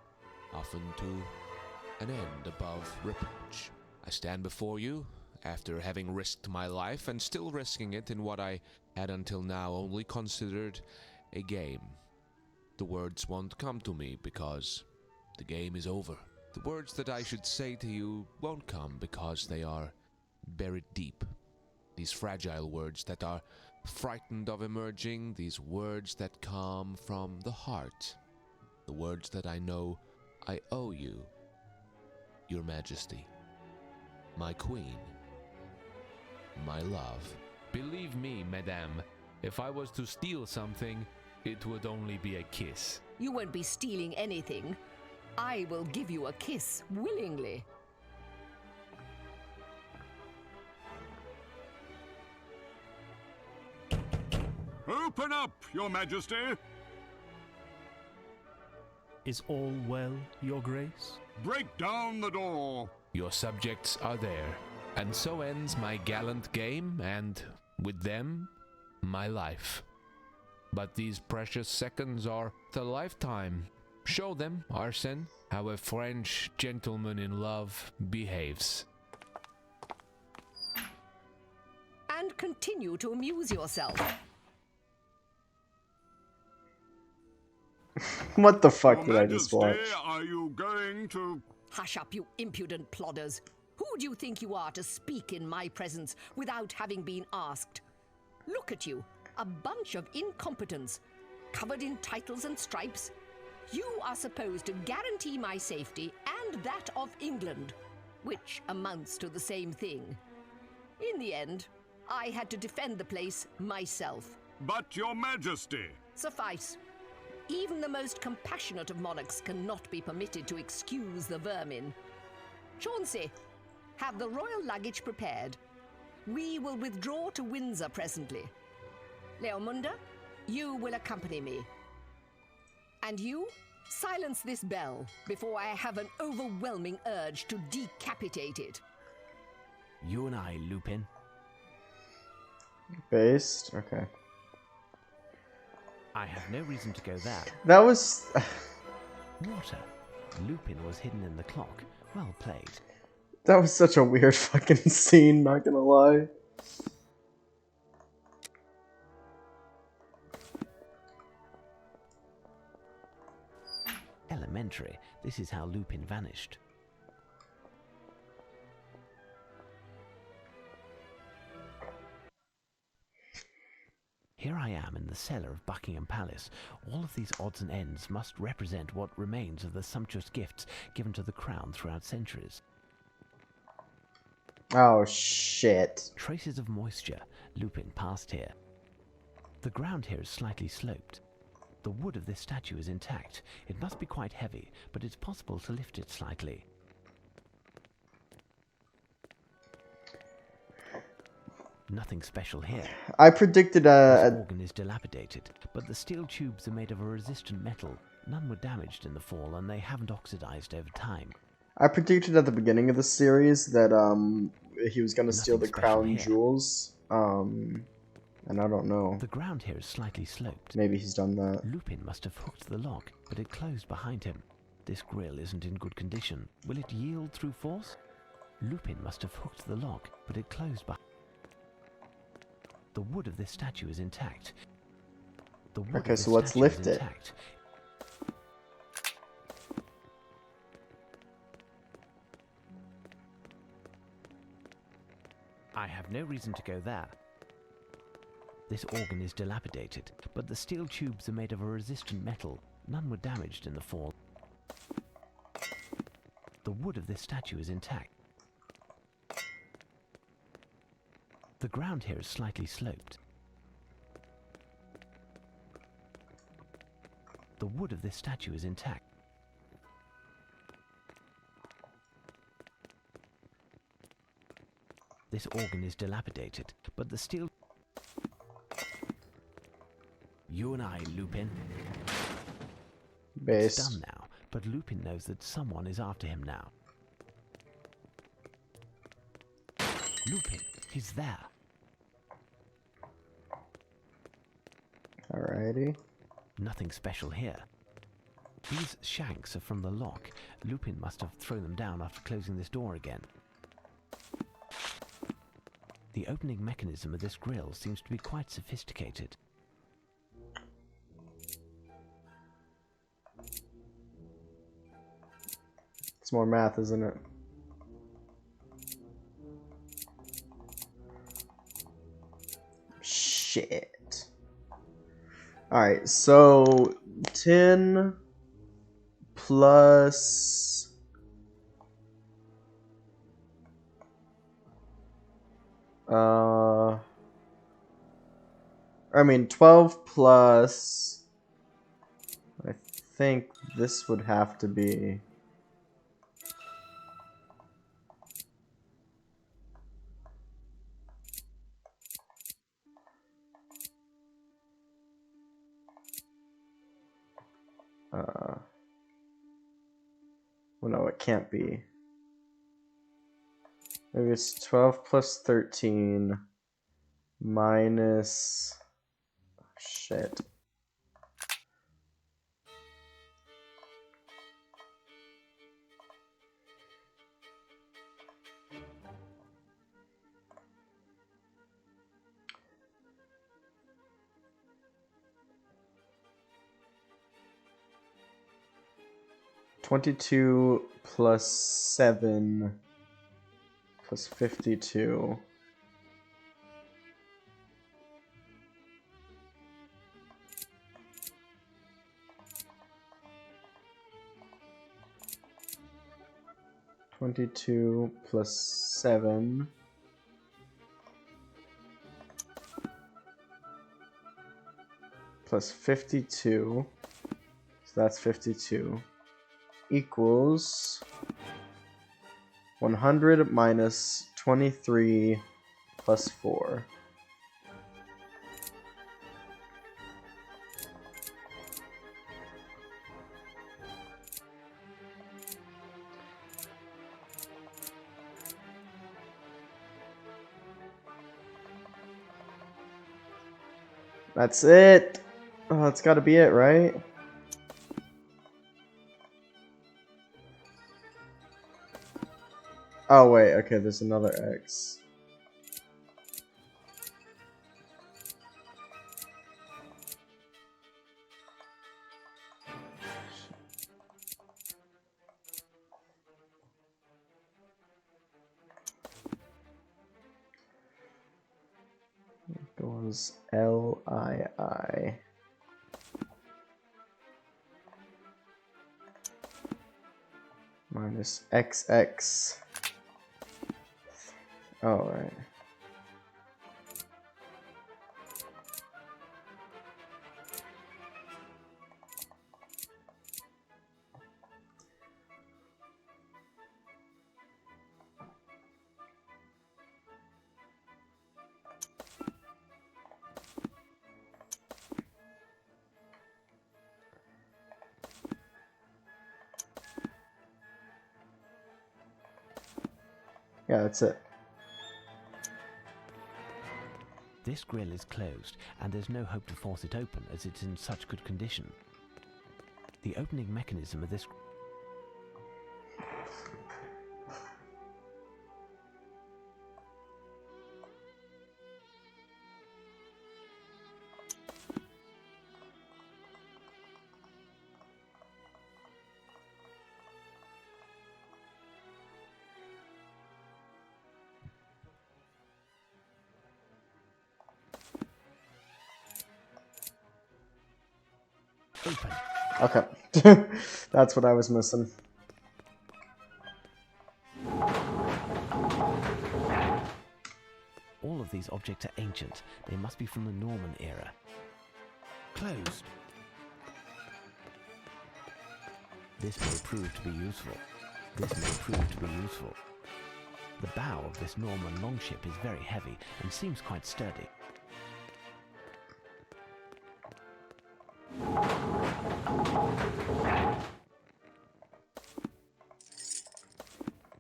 often to an end above reproach. I stand before you, after having risked my life and still risking it in what I had until now only considered a game. The words won't come to me because the game is over. The words that I should say to you won't come because they are buried deep. These fragile words that are frightened of emerging, these words that come from the heart. The words that I know I owe you, Your Majesty, my Queen, my love. Believe me, madame, if I was to steal something, it would only be a kiss. You won't be stealing anything. I will give you a kiss willingly. Open up, Your Majesty! Is all well, Your Grace? Break down the door! Your subjects are there, and so ends my gallant game, and, with them, my life. But these precious seconds are the lifetime. Show them, Arsene, how a French gentleman in love behaves. And continue to amuse yourself. What the fuck Your did I just watch? Majesty, are you going to... Hush up, you impudent plodders. Who do you think you are to speak in my presence without having been asked? Look at you, a bunch of incompetents, covered in titles and stripes. You are supposed to guarantee my safety and that of England, which amounts to the same thing. In the end, I had to defend the place myself. But, Your Majesty... Suffice. Even the most compassionate of monarchs cannot be permitted to excuse the vermin. Chauncey, have the royal luggage prepared. We will withdraw to Windsor presently. Leomunda, you will accompany me. And you, silence this bell before I have an overwhelming urge to decapitate it. You and I, Lupin. Based? Okay. I have no reason to go there. That was... Water. Lupin was hidden in the clock. Well played. That was such a weird fucking scene, not gonna lie. elementary. This is how Lupin vanished. Here I am in the cellar of Buckingham Palace. All of these odds and ends must represent what remains of the sumptuous gifts given to the crown throughout centuries. Oh, shit. Traces of moisture. Lupin passed here. The ground here is slightly sloped. The wood of this statue is intact. It must be quite heavy, but it's possible to lift it slightly. Nothing special here. I predicted This organ is dilapidated, but the steel tubes are made of a resistant metal. None were damaged in the fall, and they haven't oxidized over time. I predicted at the beginning of the series that he was gonna steal the Nothing special crown here. jewels. And I don't know. The ground here is slightly sloped. Maybe he's done that. Lupin must have hooked the lock, but it closed behind him. This grill isn't in good condition. Will it yield through force? Lupin must have hooked the lock, but it closed behind. The wood of this statue is intact. The wood Okay, of this so let's statue is lift it. intact. I have no reason to go there. This organ is dilapidated, but the steel tubes are made of a resistant metal. None were damaged in the fall. The wood of this statue is intact. The ground here is slightly sloped. The wood of this statue is intact. This organ is dilapidated, but the steel... You and I, Lupin. Base. It's done now, but Lupin knows that someone is after him now. Lupin, he's there. Alrighty. Nothing special here. These shanks are from the lock. Lupin must have thrown them down after closing this door again. The opening mechanism of this grill seems to be quite sophisticated. It's more math, isn't it? Shit. Alright, so 10 plus I mean 12 plus, I think this would have to be well, no, it can't be. Maybe it's 12 plus 13 minus... Shit. $22 plus 7 plus 52. $22 plus 7 plus 52. So that's 52. Equals 100 minus 23 plus 4. That's it. Oh, that's got to be it, right? Oh, wait. Okay, there's another X. equals LII minus XX. Oh, right. Yeah, that's it. This grill is closed, and there's no hope to force it open as it's in such good condition. The opening mechanism of this... Open. Okay. That's what I was missing. All of these objects are ancient. They must be from the Norman era. Closed. This may prove to be useful. This may prove to be useful. The bow of this Norman longship is very heavy and seems quite sturdy.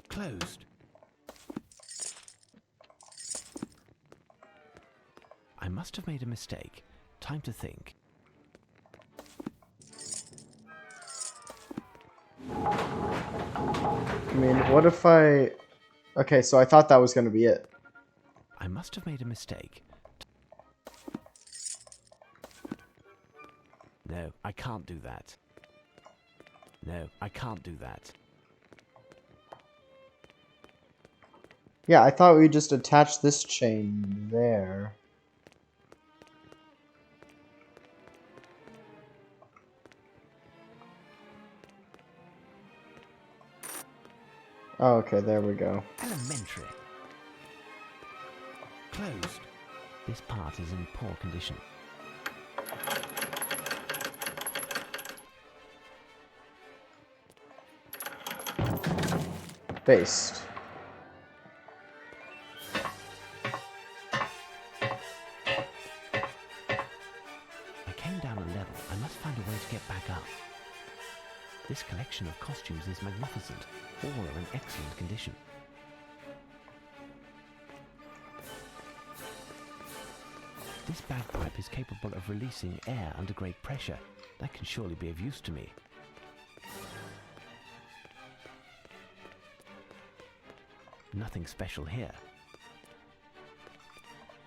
Closed. I must have made a mistake. Time to think. I mean, what if I... Okay, so I thought that was going to be it. I must have made a mistake. No, I can't do that. No, I can't do that. Yeah, I thought we just attached this chain there. Oh, okay, there we go. Elementary. Closed. This part is in poor condition. Based. I came down a level. I must find a way to get back up. This collection of costumes is magnificent. All are in excellent condition. This bagpipe is capable of releasing air under great pressure. That can surely be of use to me. Nothing special here.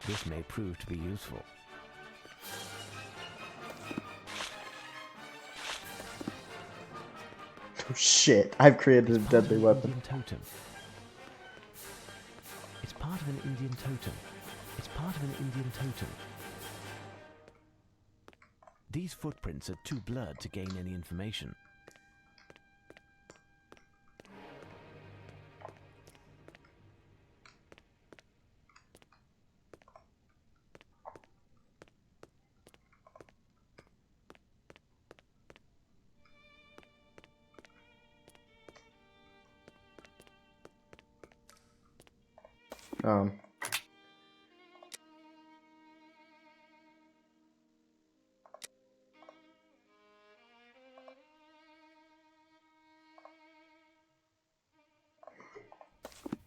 This may prove to be useful. Oh shit, I've created a deadly weapon. Indian totem. It's part of an Indian totem. It's part of an Indian totem. These footprints are too blurred to gain any information.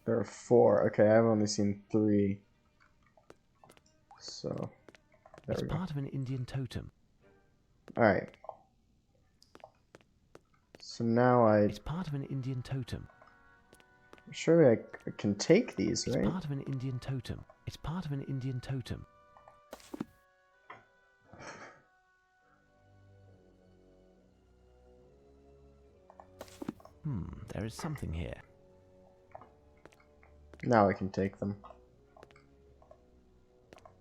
There are 4. Okay, I've only seen 3. So, there It's we go. part of an Indian totem. Alright. So now It's part of an Indian totem. surely I can take these, It's right? part of an Indian totem. It's part of an Indian totem. There is something here. Now I can take them.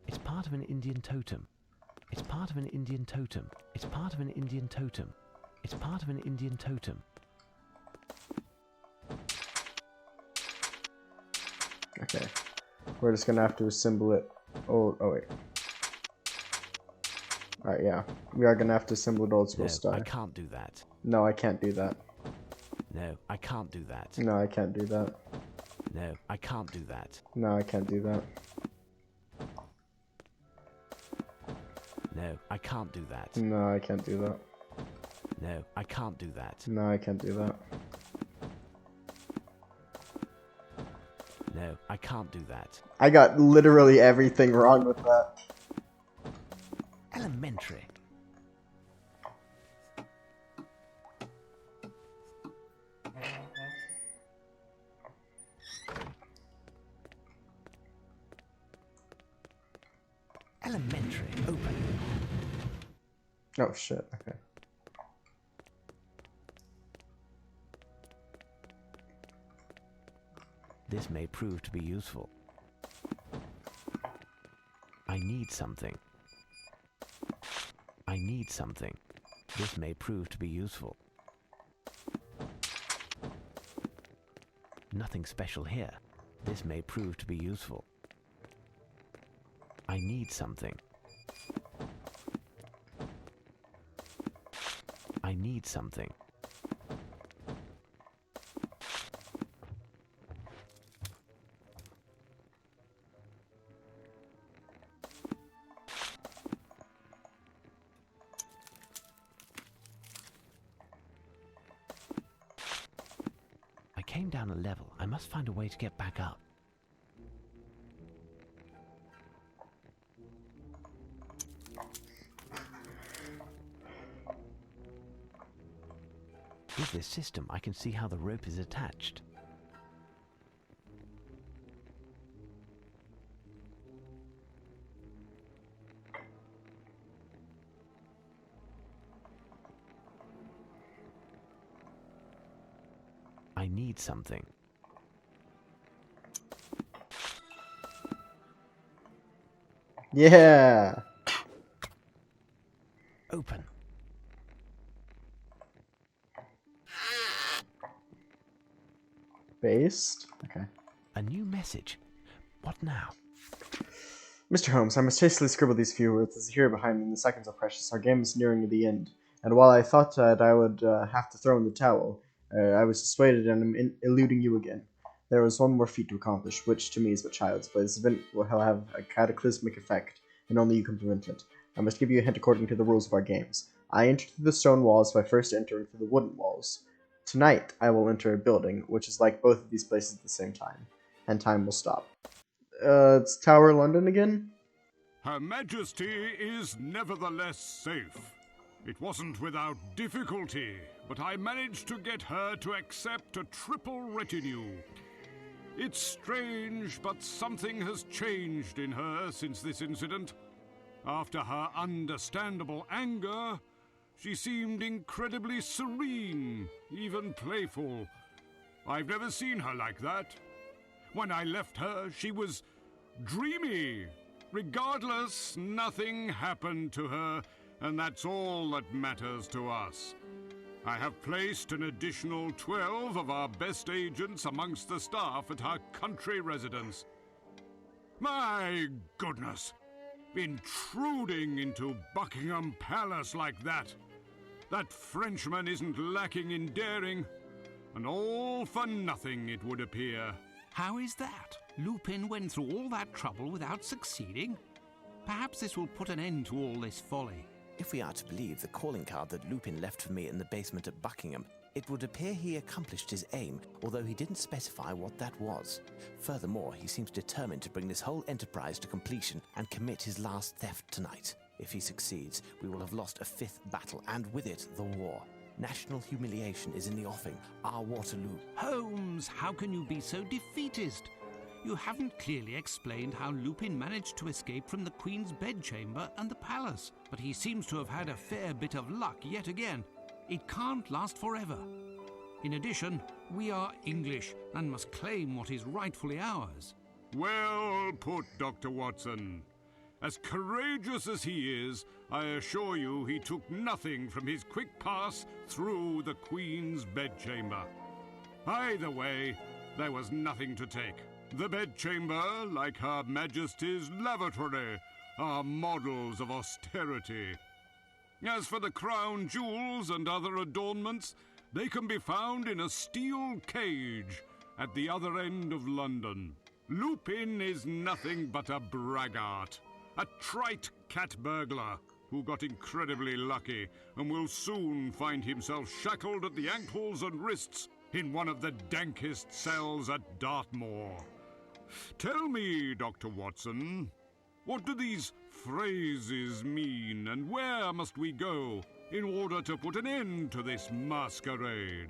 It's part part of an Indian totem. It's part of an Indian totem. It's part of an Indian totem. It's part of an Indian totem. Okay. We're just gonna have to assemble it. Oh wait. Alright, yeah. We are gonna have to assemble it old school No, style. I can't do that. No, I can't do that. No, I can't do that. No, I can't do that. No, I can't do that. No, I can't do that. No, I can't do that. No, I can't do that. No, I can't do that. No, I can't do that. No, I can't do that. I got literally everything wrong with that. Elementary. Elementary. Open. Oh shit, okay. This may prove to be useful. I need something. I need something. This may prove to be useful. Nothing special here. This may prove to be useful. I need something. I need something. I came down a level. I must find a way to get back up. With this system, I can see how the rope is attached. I need something. Yeah! Open. Based? Okay. A new message. What now? Mr. Holmes, I must hastily scribble these few words as here behind me, and the seconds are precious. Our game is nearing the end, and while I thought that I would have to throw in the towel, I was dissuaded and am eluding you again. There was one more feat to accomplish, which to me is but child's play. This event will have a cataclysmic effect, and only you can prevent it. I must give you a hint according to the rules of our games. I enter through the stone walls by first entering through the wooden walls. Tonight, I will enter a building, which is like both of these places at the same time, and time will stop. It's Tower London again? Her Majesty is nevertheless safe. It wasn't without difficulty, but I managed to get her to accept a triple retinue. It's strange, but something has changed in her since this incident. After her understandable anger, she seemed incredibly serene, even playful. I've never seen her like that. When I left her, she was dreamy. Regardless, nothing happened to her, and that's all that matters to us. I have placed an additional 12 of our best agents amongst the staff at her country residence. My goodness! Intruding into Buckingham Palace like that! That Frenchman isn't lacking in daring, and all for nothing, it would appear. How is that? Lupin went through all that trouble without succeeding? Perhaps this will put an end to all this folly. If we are to believe the calling card that Lupin left for me in the basement at Buckingham, it would appear he accomplished his aim, although he didn't specify what that was. Furthermore, he seems determined to bring this whole enterprise to completion and commit his last theft tonight. If he succeeds, we will have lost a fifth battle, and with it, the war. National humiliation is in the offing, our Waterloo. Holmes, how can you be so defeatist? You haven't clearly explained how Lupin managed to escape from the Queen's bedchamber and the palace, but he seems to have had a fair bit of luck yet again. It can't last forever. In addition, we are English and must claim what is rightfully ours. Well put, Dr. Watson. As courageous as he is, I assure you he took nothing from his quick pass through the Queen's bedchamber. Either way, there was nothing to take. The bedchamber, like Her Majesty's lavatory, are models of austerity. As for the crown jewels and other adornments, they can be found in a steel cage at the other end of London. Lupin is nothing but a braggart, a trite cat burglar who got incredibly lucky and will soon find himself shackled at the ankles and wrists in one of the dankest cells at Dartmoor. Tell me, Dr. Watson, what do these phrases mean, and where must we go in order to put an end to this masquerade?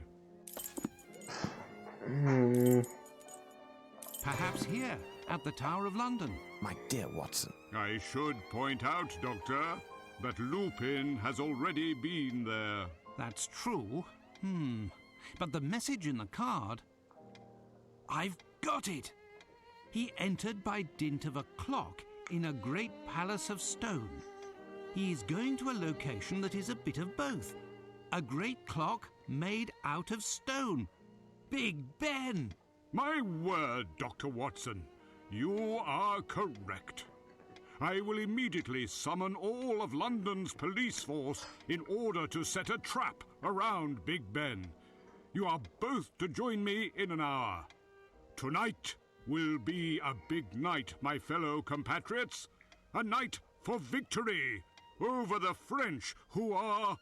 Perhaps here, at the Tower of London. My dear Watson. I should point out, Doctor, that Lupin has already been there. That's true. But the message in the card... I've got it! He entered by dint of a clock in a great palace of stone. He is going to a location that is a bit of both. A great clock made out of stone. Big Ben! My word, Dr. Watson, you are correct. I will immediately summon all of London's police force in order to set a trap around Big Ben. You are both to join me in an hour. Tonight will be a big night, my fellow compatriots. A night for victory over the French, who are...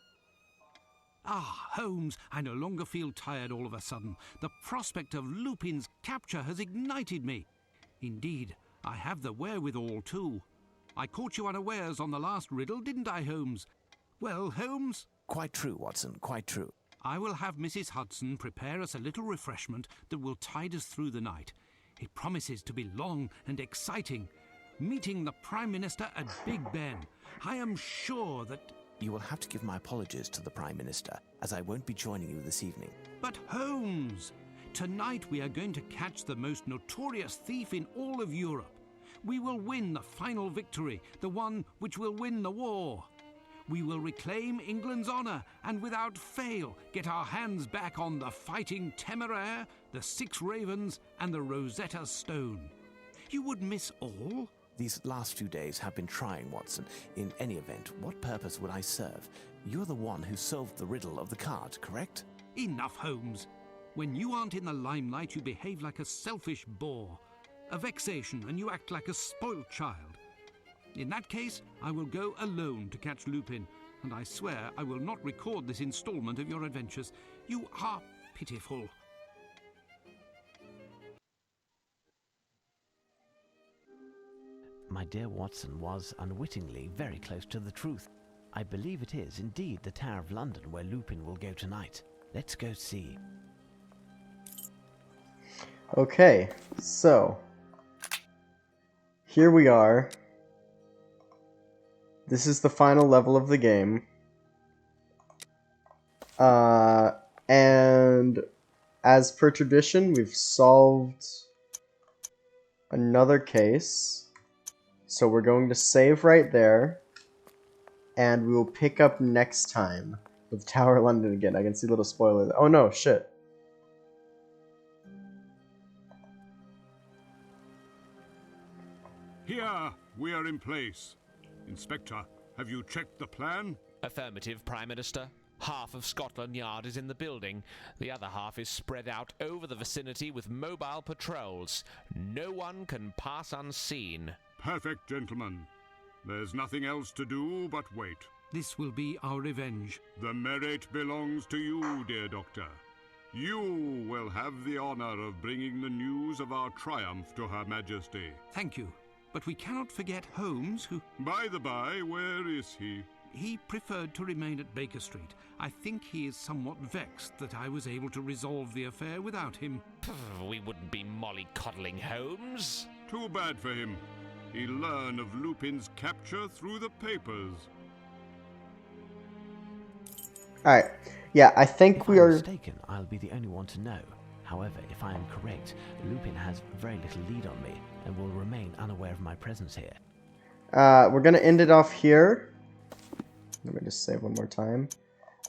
Ah, Holmes, I no longer feel tired all of a sudden. The prospect of Lupin's capture has ignited me. Indeed, I have the wherewithal too. I caught you unawares on the last riddle, didn't I, Holmes? Well, Holmes? Quite true, Watson, quite true. I will have Mrs. Hudson prepare us a little refreshment that will tide us through the night. It promises to be long and exciting. Meeting the Prime Minister at Big Ben. I am sure that... You will have to give my apologies to the Prime Minister, as I won't be joining you this evening. But Holmes, tonight we are going to catch the most notorious thief in all of Europe. We will win the final victory, the one which will win the war. We will reclaim England's honour and without fail get our hands back on the Fighting Temeraire, the Six Ravens and the Rosetta Stone. You would miss all? These last few days have been trying, Watson. In any event, what purpose would I serve? You're the one who solved the riddle of the card, correct? Enough, Holmes. When you aren't in the limelight, you behave like a selfish boor. A vexation, and you act like a spoilt child. In that case, I will go alone to catch Lupin, and I swear I will not record this installment of your adventures. You are pitiful. My dear Watson was, unwittingly, very close to the truth. I believe it is indeed the Tower of London where Lupin will go tonight. Let's go see. Okay, so... here we are. This is the final level of the game. And as per tradition, we've solved another case. So we're going to save right there. And we will pick up next time with Tower of London again. I can see little spoilers. Oh no, shit. Here, we are in place. Inspector, have you checked the plan? Affirmative, Prime Minister. Half of Scotland Yard is in the building. The other half is spread out over the vicinity with mobile patrols. No one can pass unseen. Perfect, gentlemen. There's nothing else to do but wait. This will be our revenge. The merit belongs to you, dear Doctor. You will have the honor of bringing the news of our triumph to Her Majesty. Thank you. But we cannot forget Holmes, who... By the by, where is he? He preferred to remain at Baker Street. I think he is somewhat vexed that I was able to resolve the affair without him. We wouldn't be mollycoddling Holmes. Too bad for him. He learned of Lupin's capture through the papers. Alright. Yeah, I think If we I'm are... mistaken, I'll be the only one to know. However, if I am correct, Lupin has very little lead on me and will remain unaware of my presence here. we're gonna end it off here. Let me just save one more time.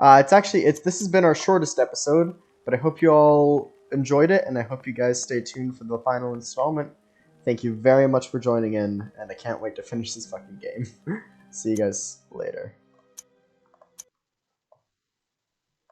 This has been our shortest episode, but I hope you all enjoyed it, and I hope you guys stay tuned for the final installment. Thank you very much for joining in, and I can't wait to finish this fucking game. See you guys later.